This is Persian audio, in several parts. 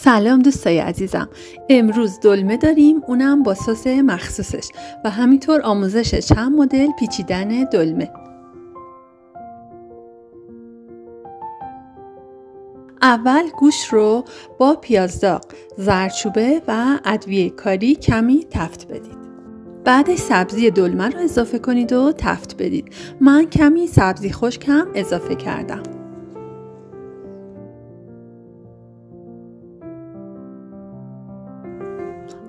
سلام دوستای عزیزم. امروز دلمه داریم، اونم با سس مخصوصش و همینطور آموزش چند مدل پیچیدن دلمه. اول گوشت رو با پیاز داغ، زردچوبه و ادویه کاری کمی تفت بدید. بعدش سبزی دلمه رو اضافه کنید و تفت بدید. من کمی سبزی خشک هم اضافه کردم.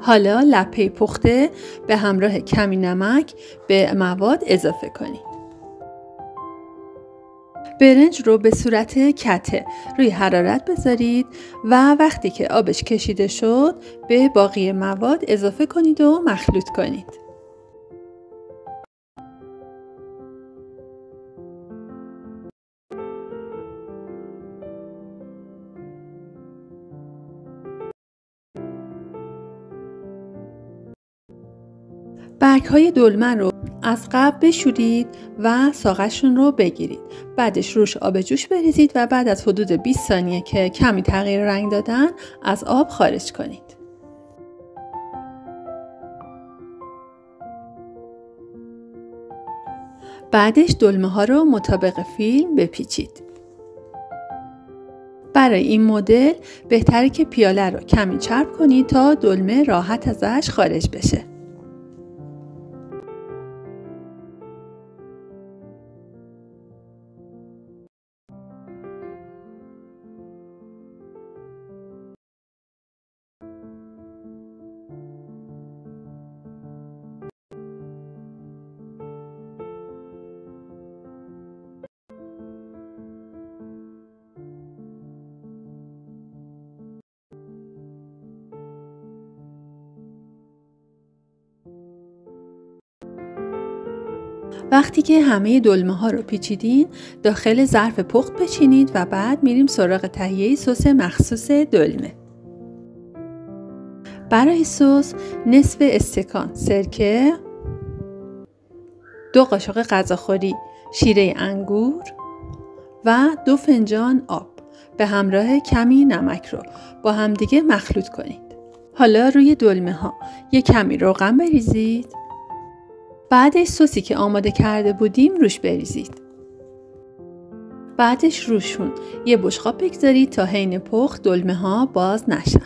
حالا لپه پخته به همراه کمی نمک به مواد اضافه کنید. برنج رو به صورت کته روی حرارت بذارید و وقتی که آبش کشیده شد به باقی مواد اضافه کنید و مخلوط کنید. برگ‌های دلمه رو از قبل بشورید و ساقه‌شون رو بگیرید. بعدش روش آب جوش بریزید و بعد از حدود 20 ثانیه که کمی تغییر رنگ دادن از آب خارج کنید. بعدش دلمه ها رو مطابق فیلم بپیچید. برای این مدل بهتره که پیاله رو کمی چرب کنید تا دلمه راحت ازش خارج بشه. وقتی که همه دلمه ها رو پیچیدین داخل ظرف پخت بچینید و بعد میریم سراغ تهیه سس مخصوص دلمه. برای سس نصف استکان سرکه، 2 قاشق غذاخوری شیره انگور و 2 فنجان آب به همراه کمی نمک رو با همدیگه مخلوط کنید. حالا روی دلمه ها یک کمی روغن بریزید. بعدش سسی که آماده کرده بودیم روش بریزید. بعدش روشون یه بشقاب بگذارید تا حین پخت دلمه ها باز نشن.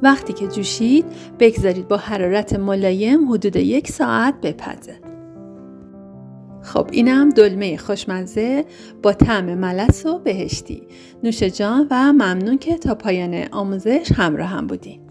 وقتی که جوشید بگذارید با حرارت ملایم حدود 1 ساعت بپزه. خب اینم دلمه خوشمزه با طعم ملس و بهشتی. نوش جان و ممنون که تا پایان آموزش همراه هم بودین.